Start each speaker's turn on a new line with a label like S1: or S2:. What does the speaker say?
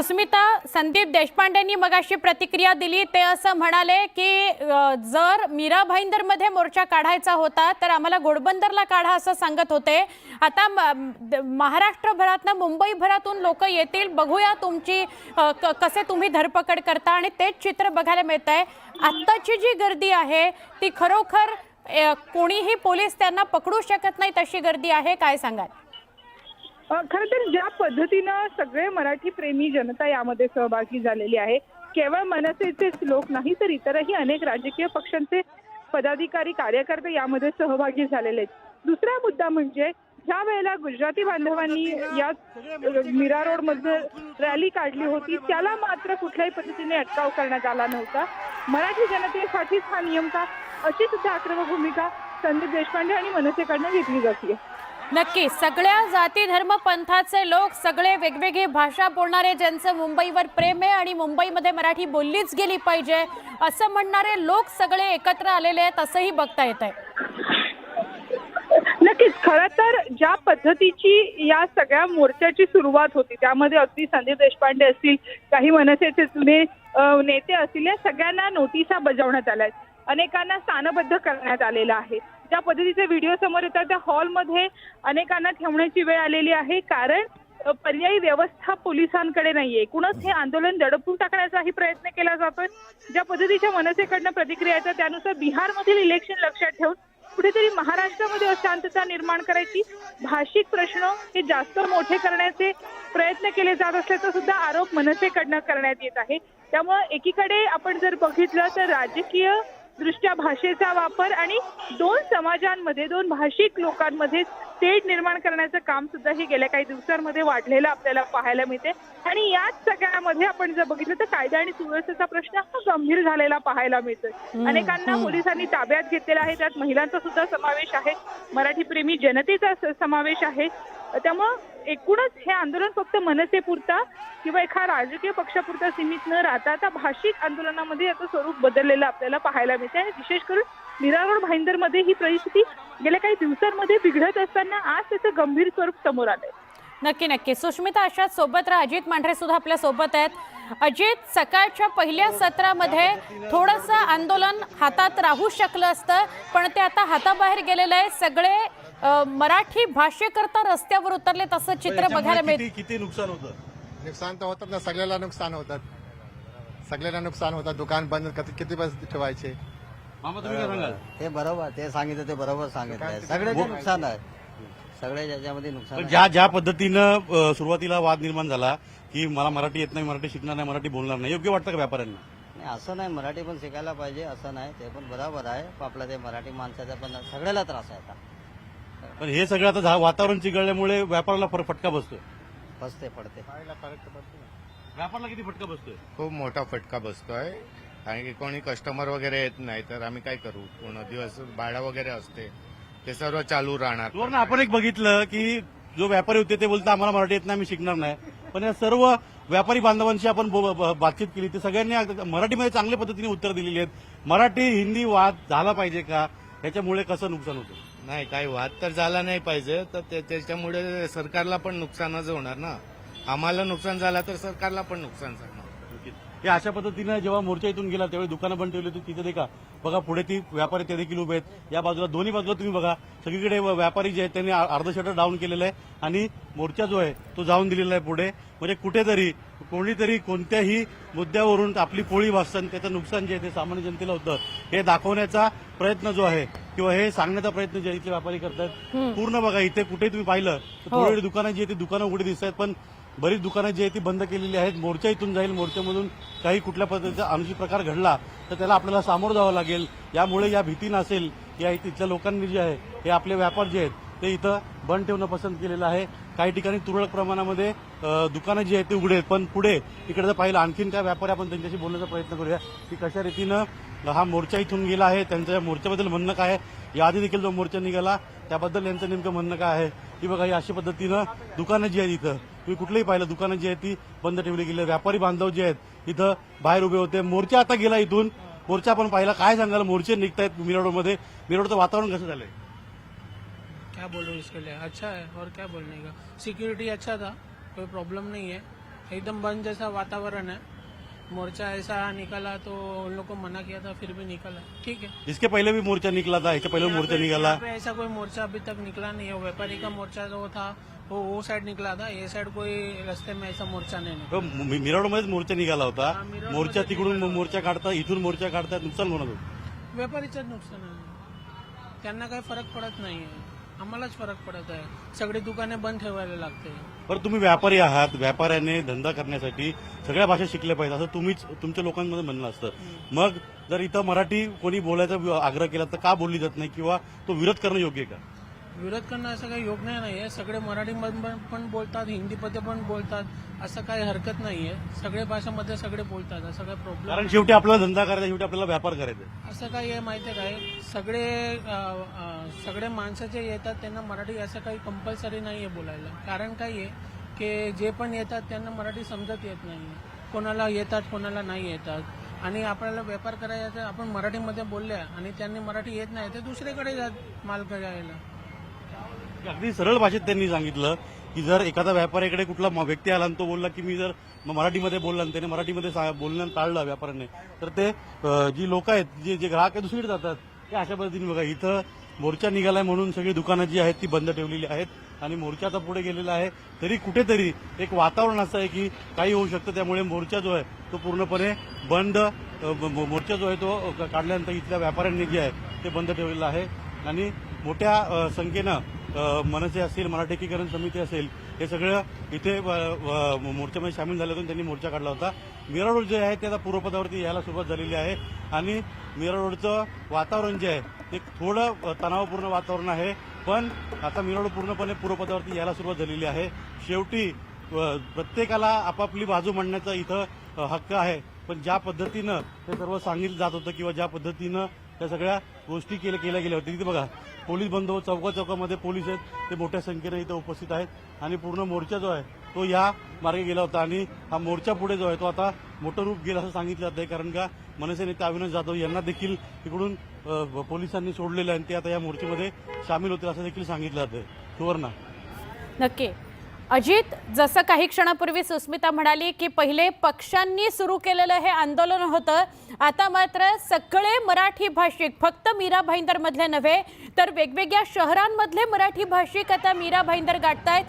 S1: सुस्मिता, संदीप देशपांडेंनी मगाशी प्रतिक्रिया दिली. ते असं म्हणाले की जर मीरा भाईंदरमध्ये मोर्चा काढायचा होता तर आम्हाला घोडबंदरला काढा असं सांगत होते. आता महाराष्ट्रभरातून मुंबईभरातून लोक येतील, बघूया तुमची कसे तुम्ही धरपकड करता. आणि तेच चित्र बघायला मिळतंय. आत्ताची जी गर्दी आहे ती खरोखर कोणीही पोलीस त्यांना पकडू शकत नाही तशी गर्दी आहे. काय सांगाल?
S2: खरं तर ज्या पद्धतीनं सगळे मराठी प्रेमी जनता यामध्ये सहभागी झालेली आहे, केवळ मनसेचेच लोक नाही तर इतरही अनेक राजकीय पक्षांचे पदाधिकारी कार्यकर्ते यामध्ये सहभागी झालेले आहेत. दुसरा मुद्दा म्हणजे ज्या वेळेला गुजराती बांधवांनी या मीरा रोड मध्ये रॅली काढली होती त्याला मात्र कुठल्याही पद्धतीने अटकाव करण्यात आला नव्हता. मराठी जनतेसाठीच हा नियम का, अशी सुद्धा आक्रमक भूमिका संदीप देशपांडे आणि मनसेकडनं घेतली जाते.
S1: नक्की सगळ्या जाती धर्म पंथाचे लोक, सगळे वेगवेगळी भाषा बोलणारे, ज्यांचं मुंबईवर प्रेम आहे आणि मुंबईमध्ये मराठी बोललीच गेली पाहिजे असं म्हणणारे लोक सगळे एकत्र आलेले आहेत असंही बघता येत आहे.
S2: नक्कीच. खरं तर ज्या पद्धतीची या सगळ्या मोर्चाची सुरुवात होती त्यामध्ये अगदी संदीप देशपांडे असतील, काही मनसेचे जुने नेते असतील, या सगळ्यांना नोटिसा बजावण्यात आल्या आहेत. अनेकांना स्थानबद्ध करण्यात आलेलं आहे. ज्या पद्धतीचे व्हिडिओ समोर येतात त्या हॉलमध्ये अनेकांना ठेवण्याची वेळ आलेली आहे, कारण पर्यायी व्यवस्था पोलिसांकडे नाहीये. एकूणच हे आंदोलन दडपून टाकण्याचाही प्रयत्न केला जातोय. ज्या पद्धतीच्या मनसेकडनं प्रतिक्रिया येतात त्यानुसार बिहारमधील इलेक्शन लक्षात ठेवून कुठेतरी महाराष्ट्रामध्ये अशांतता निर्माण करायची, भाषिक प्रश्न हे जास्त मोठे करण्याचे प्रयत्न केले जात असल्याचा सुद्धा आरोप मनसेकडनं करण्यात येत आहे. त्यामुळे एकीकडे आपण जर बघितलं तर राजकीय दृष्ट्या भाषेचा वापर आणि दोन समाजांमध्ये, दोन भाषिक लोकांमध्ये तेढ निर्माण करण्याचं काम सुद्धा हे गेल्या काही दिवसांमध्ये वाढलेलं आपल्याला पाहायला मिळते. आणि याच सगळ्यामध्ये आपण जर बघितलं तर कायदा आणि सुव्यवस्थेचा प्रश्न हा गंभीर झालेला पाहायला मिळतोय. अनेकांना पोलिसांनी ताब्यात घेतलेला आहे, त्यात महिलांचा सुद्धा समावेश आहे, मराठी प्रेमी जनतेचा समावेश आहे. त्यामुळं एकूणच हे आंदोलन फक्त मनसेपुरता किंवा एका राजकीय पक्षापुरता सीमित न राहता आता भाषिक आंदोलनामध्ये याचं स्वरूप बदललेलं आपल्याला पाहायला मिळते. आणि विशेष करून मीरा रोड भाईंदरमध्ये ही परिस्थिती गेल्या काही दिवसांमध्ये बिघडत असताना आज त्याचं गंभीर स्वरूप समोर आलंय.
S1: नक्की नक्की. सुष्मिता, अशाच सोबत राहा. अजित मांढरे सुद्धा आपल्या सोबत आहेत. अजित, सकाळच्या पहिल्या सत्रामध्ये थोडंसं आंदोलन हातात राहू शकलं असतं, पण ते आता हाताबाहेर गेलेलं आहे. सगळे मराठी भाषेकरता रस्त्यावर उतरले तसं चित्र बघायला मिळतं.
S3: किती नुकसान होतं?
S4: नुकसान तर होतात ना, सगळ्याला नुकसान होतात, सगळ्यांना नुकसान होतात. दुकान बंद किती पैसे ठेवायचे?
S3: मामा तुम्ही काय सांगाल?
S5: ते बरोबर, ते सांगितलं ते बरोबर सांगितलं. सगळ्याचे नुकसान आहे, सगळ्या ज्याच्यामध्ये नुकसान आहे.
S3: ज्या पद्धतीनं सुरुवातीला वाद निर्माण झाला की मला मराठी येत नाही, मराठी शिकणार नाही, मराठी बोलणार नाही, योग्य वाटतं का व्यापाऱ्यांना?
S5: नाही, असं नाही, मराठी पण शिकायला पाहिजे असं नाही, ते पण बरोबर आहे. पण आपलं ते मराठी माणसाचा पण सगळ्याला त्रास आहे आता.
S3: पण हे सगळं आता वातावरण चिघळल्यामुळे व्यापाराला फटका बसतोय.
S5: बसते पडते.
S3: व्यापाराला किती फटका बसतोय?
S4: खूप मोठा फटका बसतोय. कारण की कोणी कस्टमर वगैरे येत नाही तर आम्ही काय करू? पूर्ण दिवस भाडा वगैरे असते, ते सर्व चालू राहणार.
S3: बरोबर. आपण एक बघितलं की जो व्यापारी होते ते बोलतात आम्हाला मराठी येत नाही, आम्ही शिकणार नाही. पण या सर्व व्यापारी बांधवांशी आपण बातचीत केली ते सगळ्यांनी मराठीमध्ये चांगल्या पद्धतीने उत्तर दिलेली आहेत. मराठी हिंदी वाद झाला पाहिजे का? याच्यामुळे कसं नुकसान होतं?
S4: नाही, काही वाद तर झाला नाही पाहिजे, तर त्याच्यामुळे सरकारला पण नुकसानच होणार ना. आम्हाला नुकसान झालं तर सरकारला पण नुकसान झालं.
S3: हे अशा पद्धतीनं जेव्हा मोर्चा इथून गेला त्यावेळी दुकानं बंद ठेवली होती. तिथे देखा बघा, पुढे ती व्यापारी ते देखील उभे आहेत. या बाजूला, दोन्ही बाजूला तुम्ही बघा, सगळीकडे व्यापारी जे आहेत त्यांनी अर्ध शटर डाऊन केलेलं आहे आणि मोर्चा जो आहे तो जाऊन दिलेला आहे पुढे. म्हणजे कुठेतरी कोणीतरी कोणत्याही मुद्द्यावरून आपली पोळी भासतं, त्याचं नुकसान जे आहे ते सामान्य जनतेला होतं हे दाखवण्याचा प्रयत्न जो आहे किंवा हे सांगण्याचा प्रयत्न जे इथले व्यापारी करतात. पूर्ण बघा, इथे कुठे तुम्ही पाहिलं तर थोडी दुकानं जी आहे ती दुकानं उघडी दिसत आहेत, पण बरीच दुकानं जी आहे ती बंद केलेली आहेत. मोर्चा इथून जाईल, मोर्चामधून काही कुठल्या पद्धतीचा अनुचित प्रकार घडला तर त्याला आपल्याला सामोरं जावं लागेल. यामुळे या भीती नसेल या तिथल्या लोकांनी जे आहे हे आपले व्यापार जे आहेत ते इथं बंद ठेवणं पसंत केलेलं आहे. काही ठिकाणी तुरळक प्रमाणामध्ये दुकानं जी आहेत ते उघडे आहेत, पण पुढे इकडे जर पाहिलं आणखीन काय व्यापारी आपण त्यांच्याशी बोलण्याचा प्रयत्न करूया की कशा रीतीनं हा मोर्चा इथून गेला आहे, त्यांच्या मोर्चाबद्दल म्हणणं काय आहे. याआधी देखील जो मोर्चा निघाला त्याबद्दल यांचं नेमकं म्हणणं काय आहे की बघा, ही अशा पद्धतीनं दुकानं जी आहेत इथं तुम्ही कुठलेही पाहिलं दुकानं जी आहेत ती बंद ठेवली गेली. व्यापारी बांधव जे आहेत इथं बाहेर उभे होते. मोर्चा आता गेला इथून, मोर्चा आपण पाहिला. काय सांगाल, मोर्चे निघतायत मिराडोमध्ये, मिराडोचं वातावरण कसं झालंय?
S6: क्या बोलूं इसके लिए, अच्छा है और क्या बोलने का. सिक्योरिटी अच्छा था, कोई प्रॉब्लम नहीं है. एकदम बंद जैसा वातावरण है। मोर्चा ऐसा निकला तो उन लोग को मना किया था, फिर भी निकला, ठीक है।
S3: इसके पहले भी मोर्चा निकला था, इससे पहले भी मोर्चा निकाला।
S6: यहाँ पे ऐसा कोई मोर्चा अभी तक निकला नहीं है। व्यापारी का मोर्चा जो था वो साइड निकला था, ये साइड कोई रास्ते में ऐसा मोर्चा नहीं निकला।
S3: तो मिराडमध्येच मोर्चा निघाला होता,
S6: हा, मिरवणुकीमध्ये
S3: मोर्चा तिकडून मोर्चा काढतात, इथून मोर्चा काढतात, नुकसान होणार होतं।
S6: व्यापारीचं नुकसान आहे, त्यांना काही फरक पडत नाहीये, आम्हालाच फरक पडत आहे। सगळी दुकाने बंद ठेवायला लागते।
S3: पण तुम्ही व्यापारी आहात, व्यापाऱ्याने धंदा करण्यासाठी सगळ्या भाषा शिकल्या पाहिजे असं तुम्हीच तुमच्या लोकांमध्ये म्हणणं असतं। मग जर इथं मराठी कोणी बोलायचा आग्रह केला तर का बोलली जात नाही किंवा तो विरोध करणं योग्य आहे का?
S6: विरोध करणं असं काही योग्य नाहीये। सगळे मराठीमध्ये पण बोलतात, हिंदीमध्ये पण बोलतात, असं काही हरकत नाहीये। सगळे भाषामध्ये सगळे बोलतात, असं काही प्रॉब्लेम
S3: कारण शेवटी आपल्याला धंदा करायचा, शेवटी आपल्याला व्यापार करायचा आहे।
S6: असं काही आहे माहितीये काय, सगळे माणसं जे येतात त्यांना मराठी असं काही कंपल्सरी नाहीये बोलायला। कारण काय आहे की जे पण येतात त्यांना मराठी समजत येत नाही, कोणाला येतात कोणाला नाही येतात। आणि आपल्याला व्यापार करायचा, आपण मराठीमध्ये बोलल्या आणि त्यांनी मराठी येत नाही ते दुसरीकडे जात माल करायला।
S3: अगदी सरळ भाषेत त्यांनी सांगितलं की जर एखादा व्यापाऱ्याकडे कुठला व्यक्ती आला आणि तो बोलला की मी जर मराठीमध्ये बोलला आणि त्याने मराठीमध्ये बोलणं टाळलं व्यापाऱ्याने, तर ते जी लोक आहेत, जे ग्राहक आहे दुसरीकडे जातात। ते अशा पद्धतीने बघा, इथं मोर्चा निघालाय म्हणून सगळी दुकानं जी आहेत ती बंद ठेवलेली आहेत आणि मोर्चा आता पुढे गेलेला आहे। तरी कुठेतरी एक वातावरण असं आहे की काही होऊ शकतं, त्यामुळे मोर्चा जो आहे तो पूर्णपणे बंद, मोर्चा जो आहे तो काढल्यानंतर इथल्या व्यापाऱ्यांनी जे आहे ते बंद ठेवलेलं आहे आणि मोठ्या संख्येनं मनसे असेल, मराठी एकीकरण समिती असेल, हे सगळं इथे मोर्चामध्ये सामील झाले होते। त्यांनी मोर्चा काढला होता। मीरा रोड जे आहे ते आता पूर्वपदावरती यायला सुरुवात झालेली आहे आणि मीरा रोडचं वातावरण जे आहे ते थोडं तणावपूर्ण वातावरण आहे, पण आता मीरा रोड पूर्णपणे पूर्वपदावरती यायला सुरुवात झालेली आहे। शेवटी प्रत्येकाला आपापली बाजू मांडण्याचा इथं हक्क आहे, पण ज्या पद्धतीनं हे सर्व सांगितलं जात होतं किंवा ज्या पद्धतीनं त्या सगळ्या गोष्टी केल्या गेल्या होत्या, तिथे बघा पोलीस बंदोबस्त चौकामध्ये पोलीस आहेत, ते मोठ्या संख्येने इथं उपस्थित आहेत आणि पूर्ण मोर्चा जो आहे तो या मार्गे गेला होता आणि हा मोर्चा पुढे जो आहे तो आता मोठं रूप गेला असं सांगितलं जात आहे। कारण का मनसे नेते अविनाश जाधव यांना देखील इकडून पोलिसांनी सोडलेलं आहे आणि ते आता या मोर्चामध्ये सामील होतील असं देखील सांगितलं जातं। सुवर्णा,
S1: नक्की अजित, जसं काही क्षणापूर्वी सुस्मिता म्हणाली की पहिले पक्षांनी सुरू केलेलं हे आंदोलन होतं, आता मात्र सगळे मराठी भाषिक, फक्त मीरा भाईंदर मधले नव्हे तर वेगवेगळ्या शहरांमधले मराठी भाषिक आता मीरा भाईंदर गाठतायत।